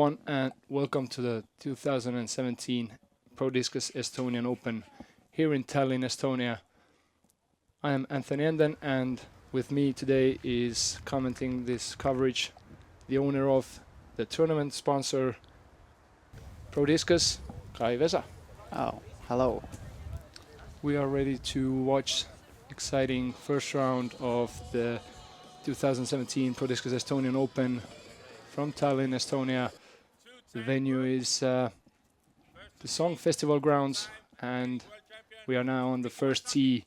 everyone, and welcome to the 2017 Pro Discus Estonian Open here in Tallinn, Estonia. I am Anthony Enden, and with me today is commenting this coverage the owner of the tournament sponsor Pro Discus, Kai Vesa. Oh, hello. We are ready to watch exciting first round of the 2017 Pro Discus Estonian Open from Tallinn, Estonia. The venue is the Song Festival grounds, and we are now on the first tee.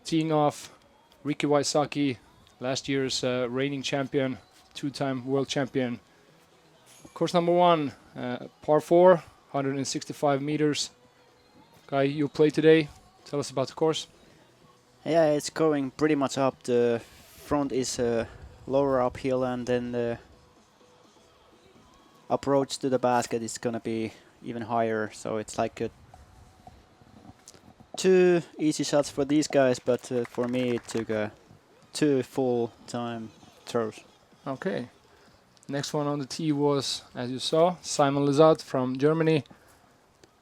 Teeing off, Ricky Wysocki, last year's reigning champion, two-time world champion. Course number one, par 4, 165 meters. Kai, you play today. Tell us about the course. Yeah, it's going pretty much up. The front is lower uphill, and then the approach to the basket is gonna be even higher. So it's like two easy shots for these guys, but for me it took two full-time throws. Okay. Next one on the tee was, as you saw, Simon Lizard from Germany.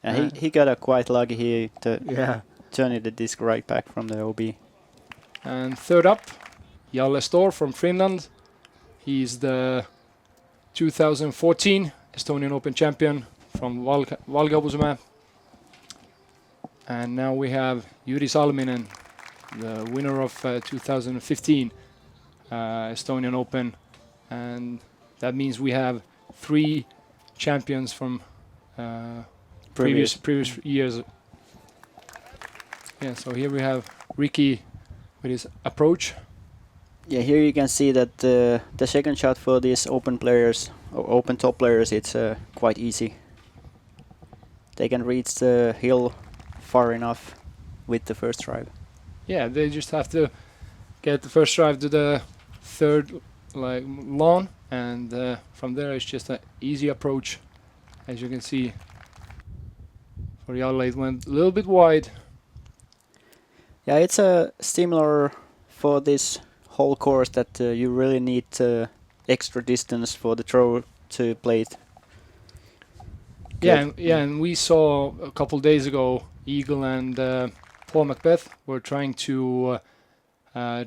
And he got quite lucky here to Yeah. turn the disc right back from the OB. And third up, Jalle Stor from Finland. He's the 2014 Estonian Open champion from Valgaubusemäe. And now we have Jüri Salminen, the winner of 2015 Estonian Open. And that means we have 3 champions from previous years. Yeah, so here we have Ricky with his approach. Yeah, here you can see that the second shot for these open players, or open top players, it's quite easy. They can reach the hill far enough with the first drive. Yeah, they just have to get the first drive to the third lawn, and from there it's just an easy approach. As you can see, for Jalle it went a little bit wide. Yeah, it's similar for this whole course that you really need extra distance for the throw to play it. Yeah, and we saw a couple days ago Eagle and Paul Macbeth were trying to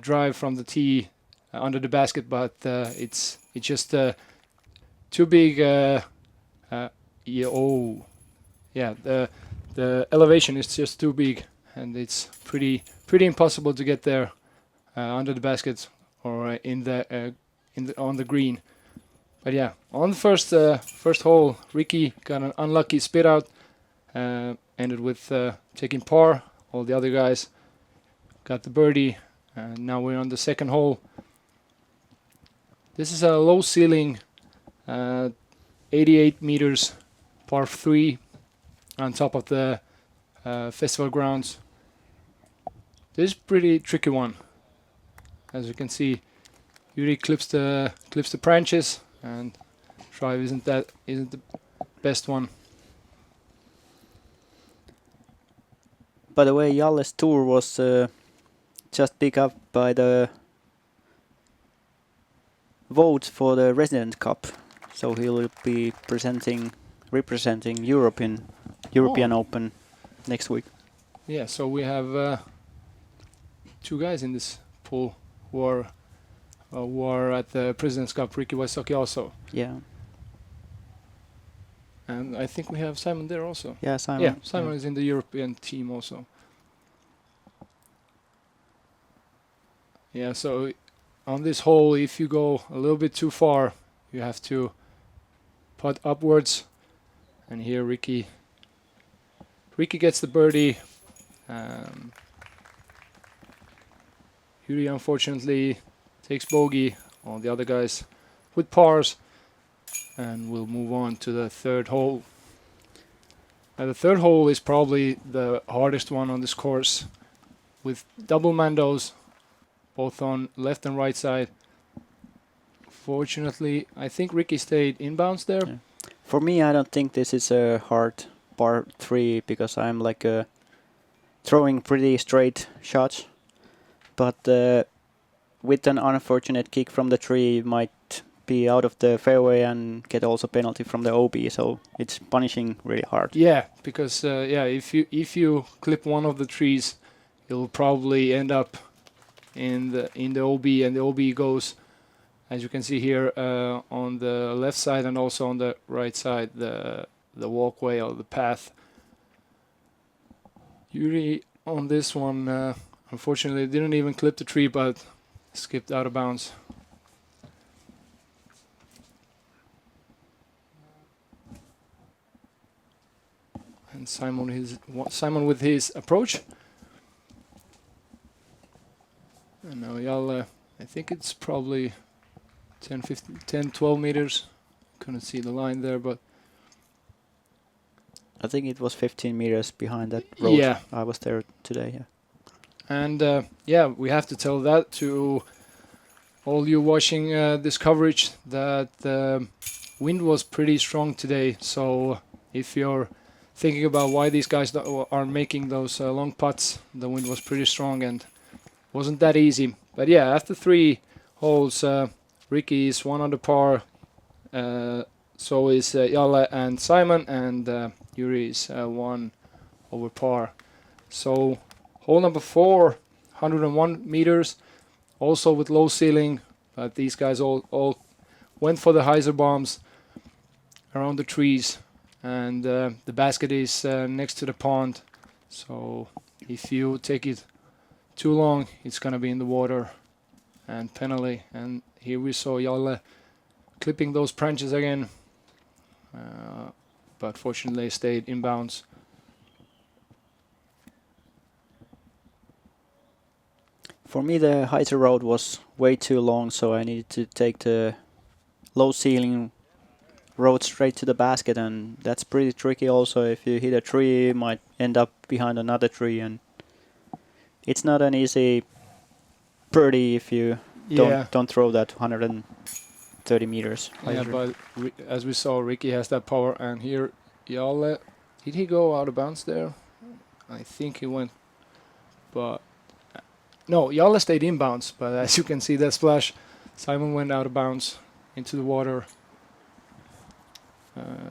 drive from the tee under the basket, but it's just too big. The elevation is just too big, and it's pretty impossible to get there under the basket or on the green. But yeah, on the first hole, Ricky got an unlucky spit out. Ended with taking par. All the other guys got the birdie, and now we're on the second hole. This is a low ceiling, 88 meters, par 3, on top of the festival grounds. This is a pretty tricky one. As you can see, Yuri clips the branches, and drive isn't the best one. By the way, Jalle's tour was just picked up by the votes for the Resident Cup, so he'll be representing European Open next week. Yeah, so we have 2 guys in this pool who are at the President's Cup. Ricky Wysocki also. Yeah. And I think we have Simon there also. Yeah, Simon. Yeah, Simon is in the European team also. Yeah, so on this hole, if you go a little bit too far, you have to putt upwards. And here Ricky gets the birdie. Yuri unfortunately takes bogey. All the other guys with pars. And we'll move on to the third hole. Now the third hole is probably the hardest one on this course, with double mandos, both on left and right side. Fortunately, I think Ricky stayed inbounds there. Yeah. For me, I don't think this is a hard par 3 because I'm throwing pretty straight shots. But with an unfortunate kick from the tree, you might be out of the fairway and get also penalty from the OB, so it's punishing really hard. Yeah, because if you clip one of the trees, you'll probably end up in the OB, and the OB goes, as you can see here, on the left side and also on the right side, the walkway or the path. Yuri on this one, unfortunately, didn't even clip the tree, but skipped out of bounds. And Simon with his approach. And now Jalle, I think it's probably 10, 12 meters. Couldn't see the line there, but I think it was 15 meters behind that road. Yeah. I was there today, yeah. And we have to tell that to all you watching this coverage, that the wind was pretty strong today. So if you're thinking about why these guys are making those long putts, the wind was pretty strong and wasn't that easy. But yeah, after 3 holes, Ricky is 1 under par, so is Jalle and Simon, and Yuri is 1 over par. So hole number 4, 101 meters, also with low ceiling, but these guys all went for the hyzer bombs around the trees, and the basket is next to the pond, so if you take it too long, it's gonna be in the water and penalty. And here we saw Jalle clipping those branches again, but fortunately stayed in bounds. For me, the hyzer road was way too long, so I needed to take the low ceiling road straight to the basket, and that's pretty tricky also. If you hit a tree, you might end up behind another tree, and it's not an easy birdie if you don't throw that 130 meters. Yeah, but as we saw, Ricky has that power, and here Jalle, did he go out of bounds there? I think he went, but no, Jalle stayed in bounds, but as you can see that splash, Simon went out of bounds into the water.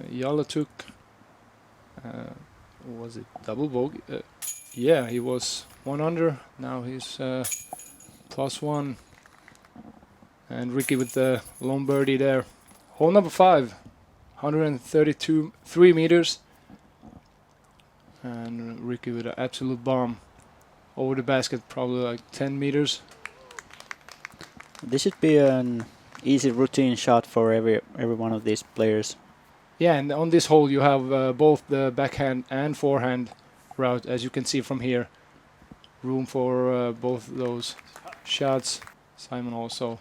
Jalle took, was it double bogey? Yeah, he was 1 under. Now he's +1. And Ricky with the lone birdie there. Hole number 5, 132.3 meters. And Ricky with an absolute bomb over the basket, probably like 10 meters. This should be an easy routine shot for every one of these players. Yeah, and on this hole you have both the backhand and forehand route, as you can see from here. Room for both those shots. Simon also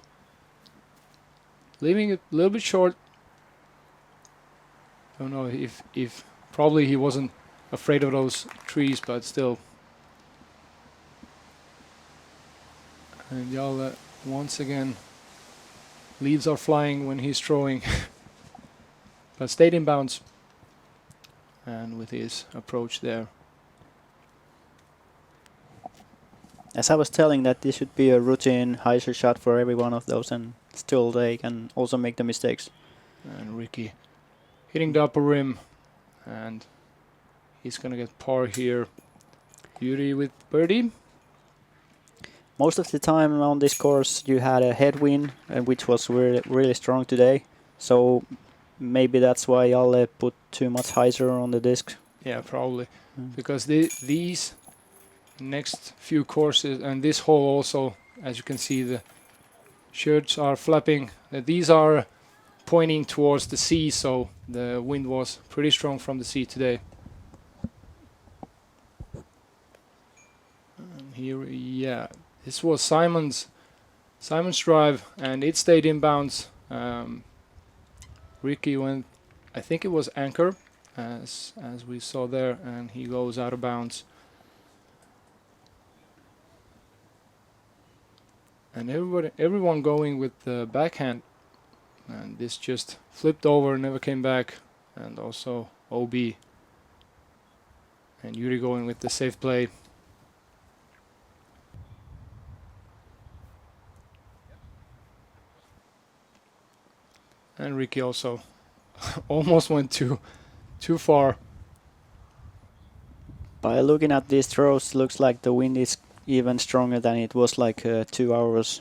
leaving it a little bit short. Don't know if probably he wasn't afraid of those trees, but still. And Jalle once again, leaves are flying when he's throwing, but stayed in bounds. And with his approach there. As I was telling, that this should be a routine hyzer shot for every one of those, and still they can also make the mistakes. And Ricky hitting the upper rim, and he's gonna get par here. Yuri with birdie. Most of the time on this course you had a headwind, which was really strong today, so maybe that's why Jalle put too much hyzer on the disc. Yeah, probably. Because these next few courses, and this hole also, as you can see, the shirts are flapping. These are pointing towards the sea, so the wind was pretty strong from the sea today. And here, yeah, this was Simon's drive, and it stayed in bounds. Ricky went, I think it was anchor, as we saw there, and he goes out of bounds. And everyone going with the backhand, and this just flipped over, never came back, and also OB. And Yuri going with the safe play. And Ricky also almost went too far. By looking at these throws, looks like the wind is even stronger than it was like 2 hours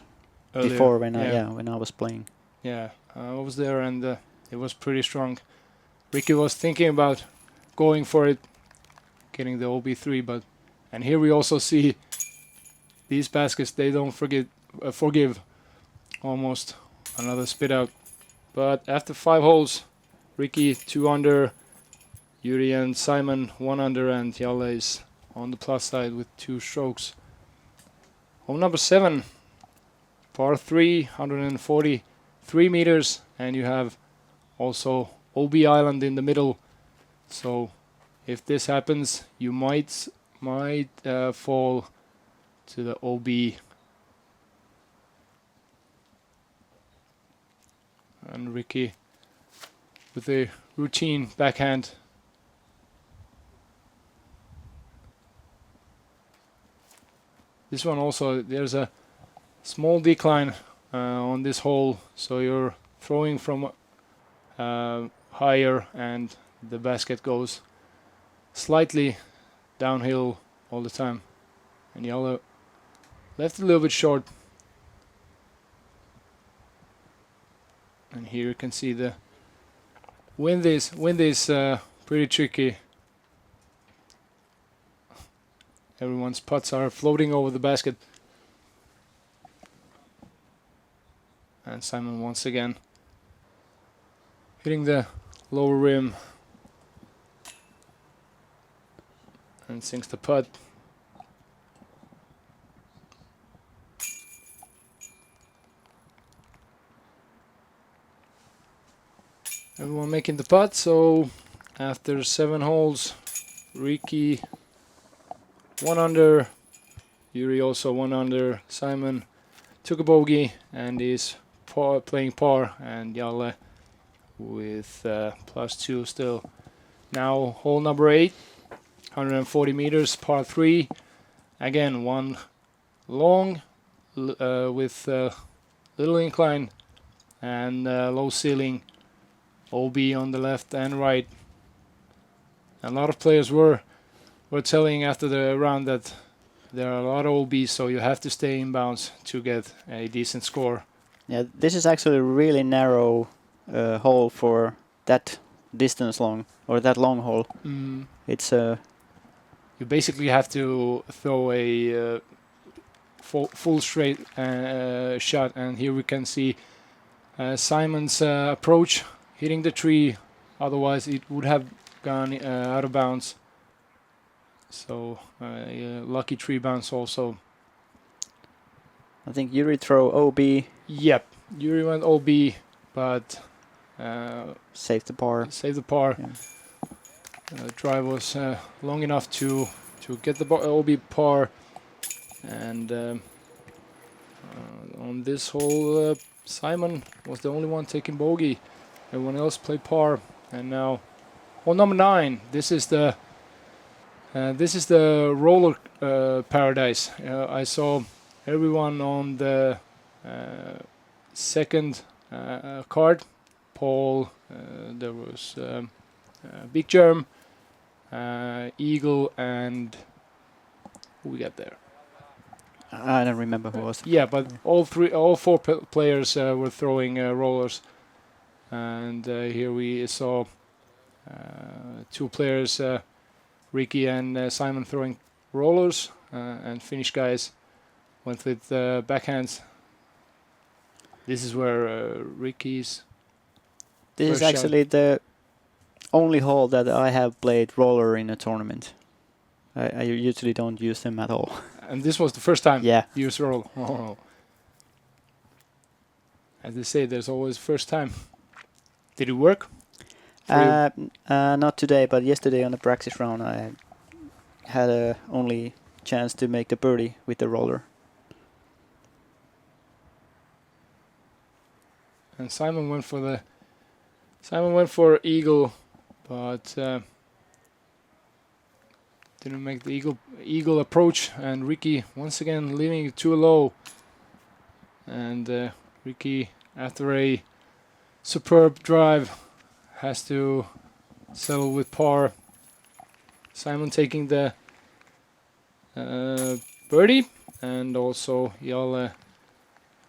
Earlier. before when I was playing. Yeah, I was there and it was pretty strong. Ricky was thinking about going for it, getting the OB3, but and here we also see these baskets. They don't forgive almost another spit out. But after 5 holes, Ricky 2 under, Yuri and Simon 1 under, and Jalle is on the plus side with 2 strokes. Hole number 7, par 3, 143 meters, and you have also OB Island in the middle. So if this happens, you might fall to the OB. And Ricky with a routine backhand. This one also, there's a small decline on this hole, so you're throwing from higher and the basket goes slightly downhill all the time. And Jalle left a little bit short. And here you can see the wind is pretty tricky. Everyone's putts are floating over the basket. And Simon once again hitting the lower rim and sinks the putt. Everyone making the putt, so after 7 holes, Ricky 1 under, Yuri also 1 under, Simon took a bogey and is playing par, and Jalle with +2 still. Now hole number 8, 140 meters, par 3. Again, one long with little incline and low ceiling. OB on the left and right. A lot of players were telling after the round that there are a lot of OBs, so you have to stay in bounds to get a decent score. Yeah, this is actually a really narrow hole for that distance long, or that long hole. It's you basically have to throw a full straight shot, and here we can see Simon's approach hitting the tree, otherwise it would have gone out of bounds. So lucky tree bounce also. I think Yuri throw OB. Yep, Yuri went OB, but Saved the par. Saved the par. Yeah. Drive was long enough to get the OB par, and on this hole Simon was the only one taking bogey. Everyone else played par, and now hole number 9. This is the roller paradise. I saw everyone on the second card. Paul, there was Big Germ, Eagle, and who we got there? I don't remember who was. Yeah, but all 4 players were throwing rollers, and here we saw 2 players, Ricky and Simon, throwing rollers, and Finnish guys went with backhands. This is where Ricky's. This is actually the only hole that I have played roller in a tournament. I usually don't use them at all. And this was the first time Yeah. you used roll. Oh. As they say, there's always first time. Did it work? Not today, but yesterday on the practice round I had a only chance to make the birdie with the roller. And Simon went for eagle, but didn't make the eagle approach. And Ricky once again leaving it too low. And Ricky, after a superb drive. Has to settle with par. Simon taking the birdie, and also Jalle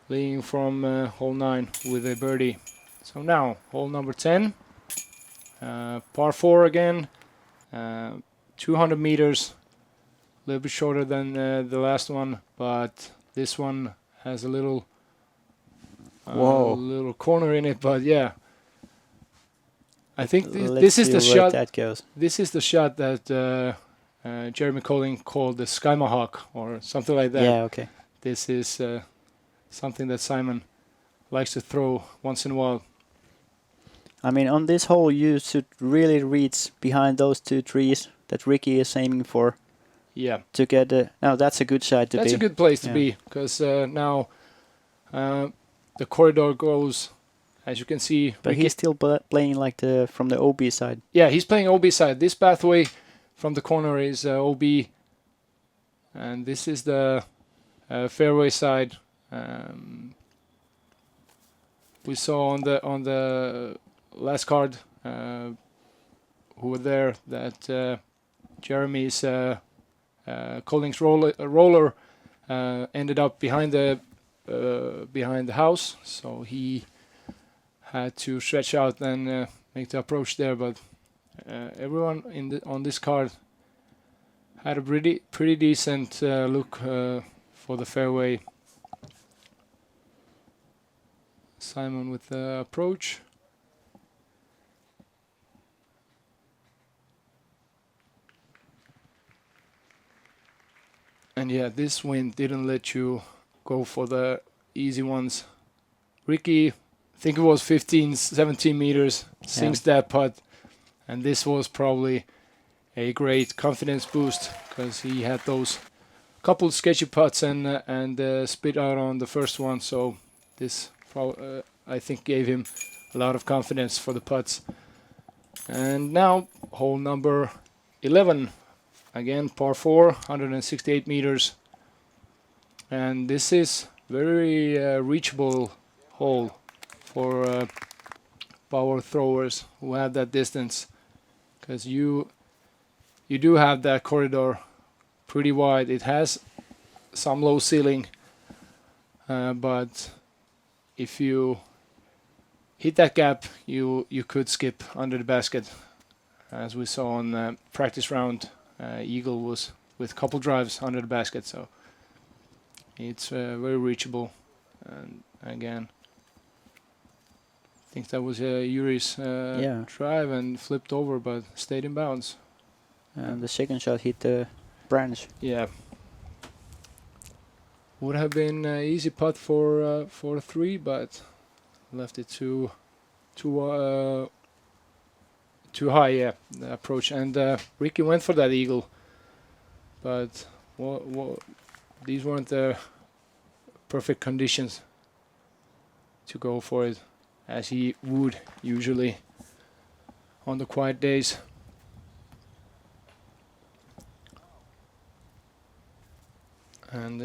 leading from hole 9 with a birdie. So now hole number 10, par 4 again, 200 meters, a little bit shorter than the last one, but this one has a little little corner in it. But yeah, I think this is the shot. That goes. This is the shot that Jeremy Colling called the Skymahawk or something like that. Yeah, okay. This is something that Simon likes to throw once in a while. I mean, on this hole, you should really reach behind those 2 trees that Ricky is aiming for. Yeah. To get now, that's a good side to be. That's a good place to be, because now the corridor goes, as you can see. But he's still playing like from the OB side. Yeah, he's playing OB side. This pathway from the corner is OB, and this is the fairway side. We saw on the last card who were there that Jeremy's Colling's roller ended up behind the house, so he had to stretch out and make the approach there. But everyone on this card had a pretty decent look for the fairway. Simon with the approach. And yeah, this wind didn't let you go for the easy ones. Ricky, I think it was 15, 17 meters, sinks that putt. And this was probably a great confidence boost, because he had those couple sketchy putts and spit out on the first one. So this, I think, gave him a lot of confidence for the putts. And now, hole number 11. Again, par 4, 168 meters. And this is very reachable hole for power throwers who have that distance, because you do have that corridor pretty wide. It has some low ceiling, but if you hit that gap, you could skip under the basket, as we saw on the practice round. Eagle was with couple drives under the basket, so it's very reachable. And again, I think that was Yuri's drive and flipped over, but stayed in bounds. And the second shot hit the branch. Yeah, would have been easy putt for 3, but left it too high. Yeah, the approach. And Ricky went for that eagle, but these weren't the perfect conditions to go for it, as he would usually on the quiet days. And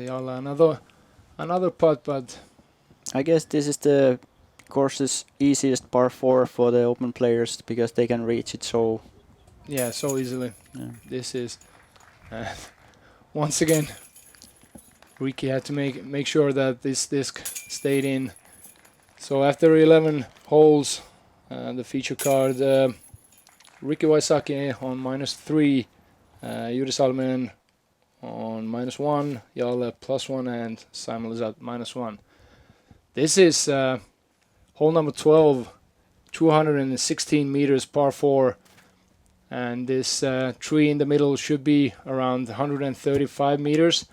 another putt, but I guess this is the course's easiest par 4 for the open players, because they can reach it so easily. Yeah. This is once again, Ricky had to make sure that this disc stayed in. So after 11 holes, the feature card, Ricky Waisaki on -3, Juri Salminen on -1, Jalle +1, and Simon Lizotte -1. This is hole number 12, 216 meters par 4, and this tree in the middle should be around 135 meters.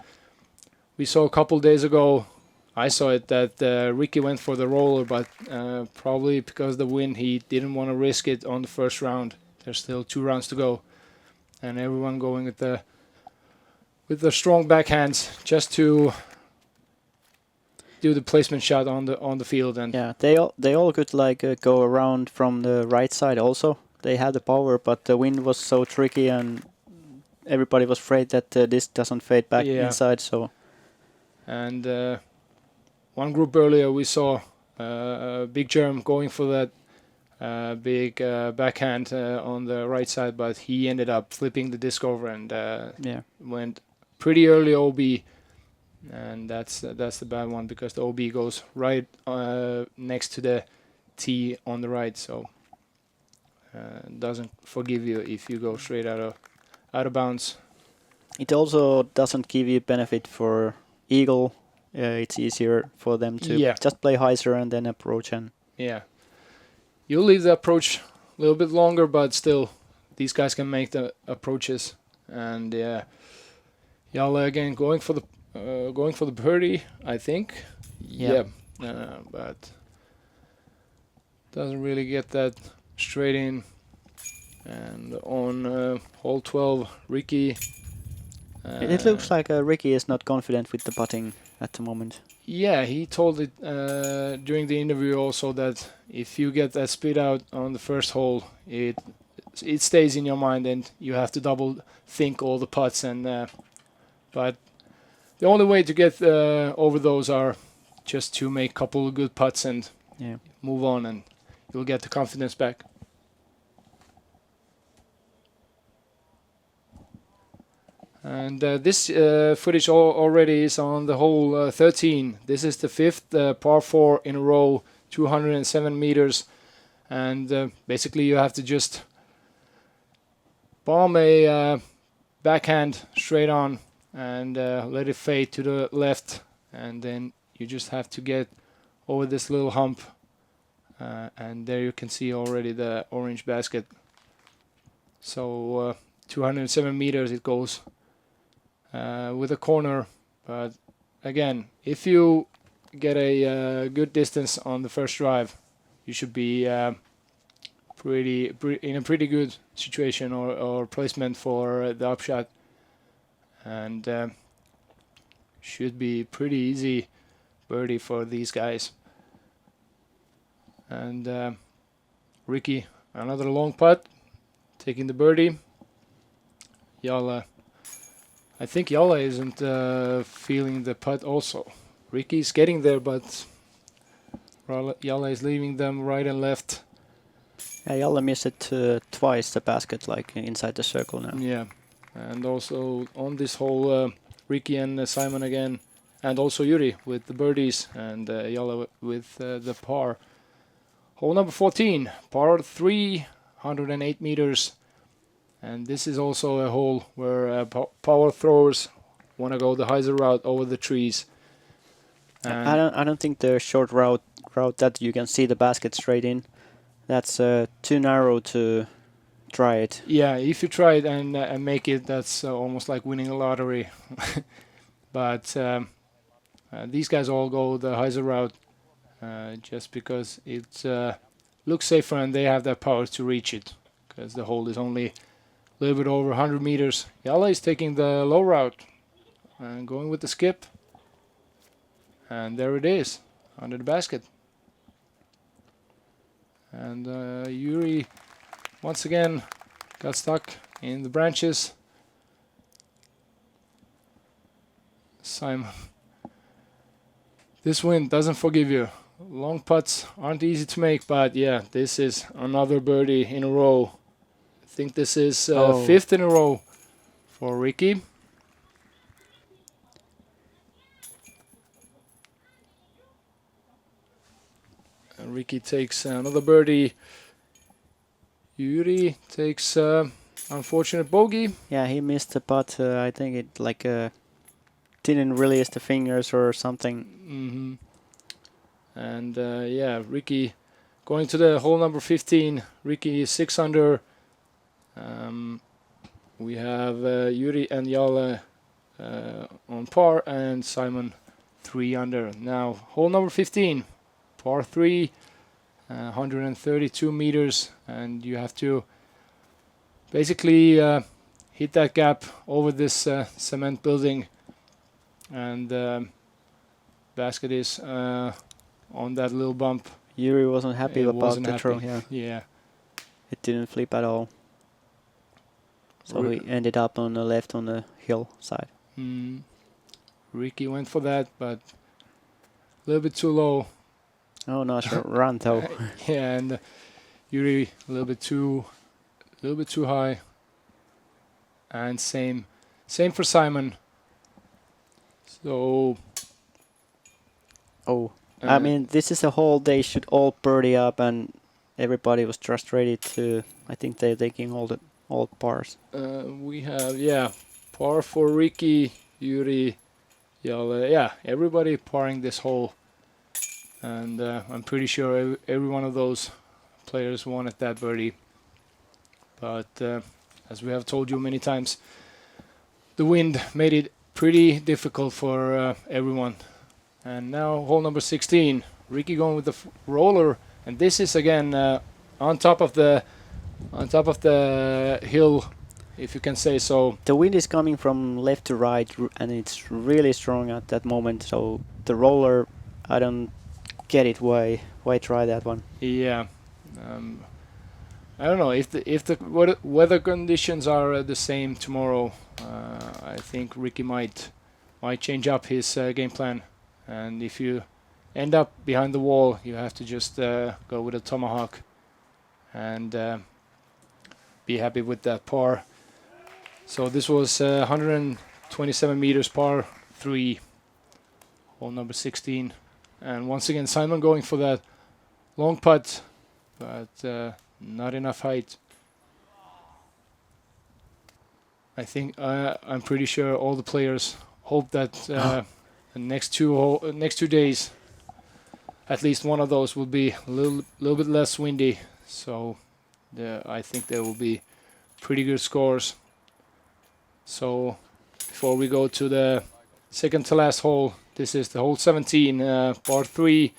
We saw a couple days ago, I saw it, that Ricky went for the roller, but probably because of the wind, he didn't want to risk it on the first round. There's still 2 rounds to go, and everyone going with the strong backhands just to do the placement shot on the field. And yeah, they all could like go around from the right side also. They had the power, but the wind was so tricky, and everybody was afraid that this doesn't fade back inside. So, and one group earlier we saw Big Germ going for that big backhand on the right side, but he ended up flipping the disc over and went pretty early OB, and that's the bad one because the OB goes right next to the tee on the right, so doesn't forgive you if you go straight out of bounds. It also doesn't give you benefit for eagle. It's easier for them to just play hyzer and then approach and you'll leave the approach a little bit longer, but still these guys can make the approaches. And Jalla again going for the birdie, I think. But doesn't really get that straight in. And on hole 12, Ricky. It looks like Ricky is not confident with the putting at the moment. Yeah, he told it during the interview also that if you get that spit out on the first hole, it stays in your mind and you have to double think all the putts. And but the only way to get over those are just to make a couple of good putts and move on, and you'll get the confidence back. And this footage already is on the hole 13. This is the fifth par 4 in a row, 207 meters. And basically you have to just bomb a backhand straight on and let it fade to the left. And then you just have to get over this little hump. And there you can see already the orange basket. So 207 meters it goes. With a corner, but again, if you get a good distance on the first drive, you should be in a pretty good situation or placement for the upshot, and should be pretty easy birdie for these guys. And Ricky, another long putt, taking the birdie. Jalla. I think Jalla isn't feeling the putt also. Ricky's getting there, but Jalla is leaving them right and left. Yeah, Jalla missed it twice, the basket, like inside the circle now. Yeah, and also on this hole, Ricky and Simon again, and also Yuri with the birdies, and Jalla with the par. Hole number 14, par 3, 108 meters. And this is also a hole where power throwers want to go the hyzer route over the trees. And I don't think the short route that you can see the basket straight in, that's too narrow to try it. Yeah, if you try it and make it, that's almost like winning a lottery. But these guys all go the hyzer route just because it looks safer and they have that power to reach it, because the hole is only a little bit over 100 meters. Jalla is taking the low route and going with the skip. And there it is, under the basket. And Yuri, once again, got stuck in the branches. Simon. This wind doesn't forgive you. Long putts aren't easy to make, but yeah, this is another birdie in a row. I think this is fifth in a row for Ricky. And Ricky takes another birdie. Yuri takes unfortunate bogey. Yeah, he missed the putt. I think it like didn't release the fingers or something. Mm-hmm. And yeah, Ricky going to the hole number 15. Ricky is 6 under. We have Yuri and Jalla on par, and Simon 3 under. Now, hole number 15, par 3, 132 meters, and you have to basically hit that gap over this cement building, and basket is on that little bump. Yuri wasn't happy about the throw. Yeah, it didn't flip at all. So he ended up on the left on the hill side. Ricky went for that, but a little bit too low. Oh, nice run though. Yeah, and Yuri a little bit too high. And same for Simon. So Oh, I mean, this is a hole they should all birdie up, and everybody was just ready to. I think they're taking all pars. we have par for Ricky, Yuri, Jale. Yeah, everybody parring this hole, and I'm pretty sure every one of those players wanted that birdie. But as we have told you many times, the wind made it pretty difficult for everyone. And now hole number 16, Ricky going with the roller, and this is again on top of the hill, if you can say so. The wind is coming from left to right, and it's really strong at that moment. So the roller, I don't get it. Why try that one? Yeah, I don't know if the weather conditions are the same tomorrow. I think Ricky might change up his game plan, and if you end up behind the wall, you have to just go with a tomahawk and be happy with that par. So this was 127 meters par 3, hole number 16, and once again Simon going for that long putt, but not enough height. I think I'm pretty sure all the players hope that the next two days, at least one of those will be a little bit less windy. So I think there will be pretty good scores. So before we go to the second to last hole, this is the hole 17, par 3,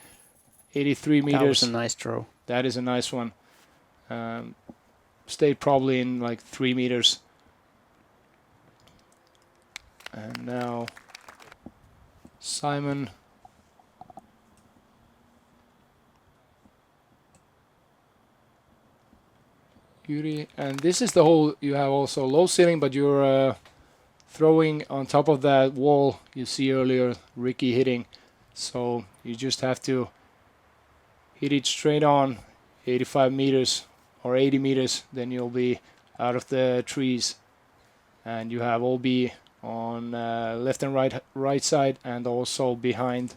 83 meters. That was a nice throw. That is a nice one. Stayed probably in like 3 meters. And now Simon. Yuri, and this is the hole you have also low ceiling, but you're throwing on top of that wall you see earlier Ricky hitting. So you just have to hit it straight on 85 meters or 80 meters, then you'll be out of the trees. And you have OB on left and right side, and also behind.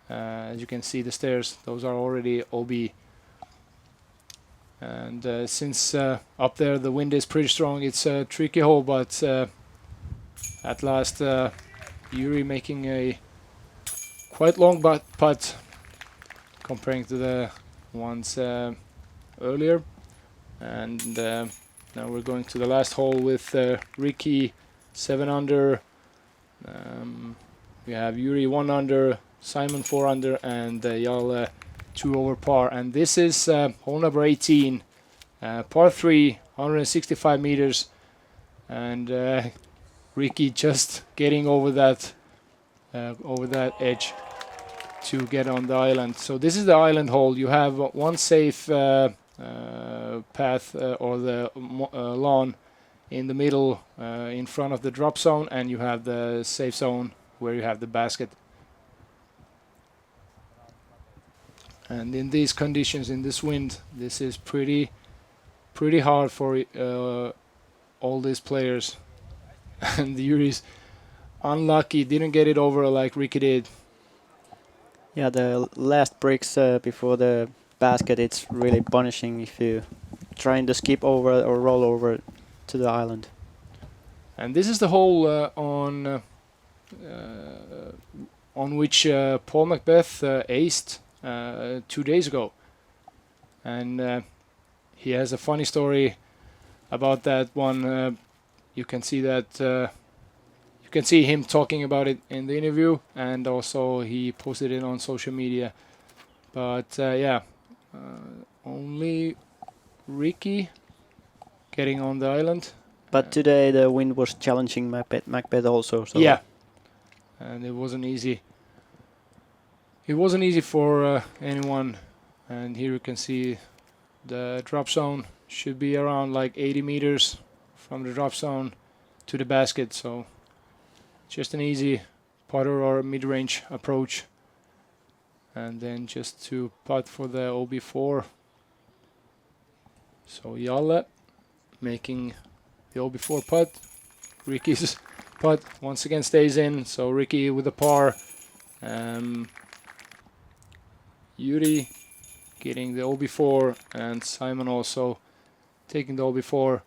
As you can see, the stairs, those are already OB. And since up there the wind is pretty strong, it's a tricky hole, but at last Yuri making a quite long putt comparing to the ones earlier. And now we're going to the last hole with Ricky 7 under. We have Yuri 1 under, Simon 4 under, and Jale 2 over par. And this is hole number 18, par 3, 165 meters. And Ricky just getting over that edge to get on the island. So this is the island hole. You have one safe path or the lawn in the middle in front of the drop zone, and you have the safe zone where you have the basket. And in these conditions, in this wind, this is pretty hard for all these players. And Yuri's unlucky, didn't get it over like Ricky did. Yeah, the last bricks before the basket, it's really punishing if you trying to skip over or roll over to the island. And this is the hole on which Paul Macbeth aced 2 days ago. And he has a funny story about that one. You can see that you can see him talking about it in the interview, and also he posted it on social media. But yeah, only Ricky getting on the island. But today the wind was challenging Macbeth also. So yeah, and it wasn't easy. It wasn't easy for anyone. And here you can see the drop zone should be around like 80 meters from the drop zone to the basket. So just an easy putter or mid-range approach. and then just to putt for the OB4. So Jalle making the OB4 putt. Ricky's putt once again stays in, so Ricky with a par. Yuri getting the OB4, and Simon also taking the OB4.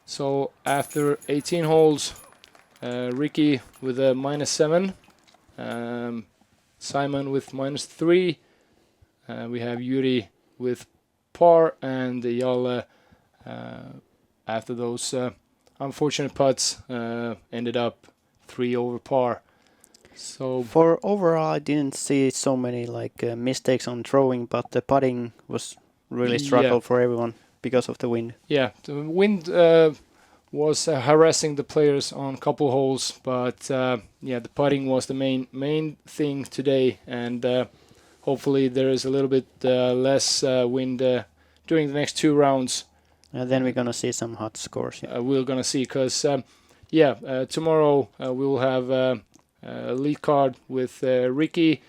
So after 18 holes, Ricky with a -7, Simon with -3. We have Yuri with par, and Jalle after those unfortunate putts ended up 3 over par. So for overall, I didn't see so many like mistakes on throwing, but the putting was really struggle for everyone because of the wind. Yeah, the wind was harassing the players on a couple holes, but yeah, the putting was the main thing today, and hopefully there is a little bit less wind during the next 2 rounds. Then we're gonna see some hot scores. Yeah. We're gonna see, because tomorrow we will have a lead card with Ricky.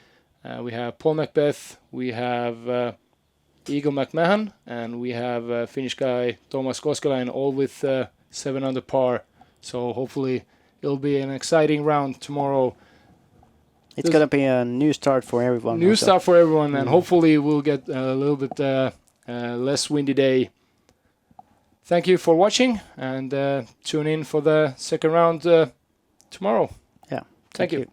We have Paul Macbeth, we have Eagle McMahon, and we have Finnish guy Thomas Koskelainen, all with 7 under par. So hopefully it'll be an exciting round tomorrow. It's gonna be a new start for everyone. New start for everyone, and hopefully we'll get a little bit less windy day. Thank you for watching, and tune in for the second round tomorrow. Yeah. Thank you.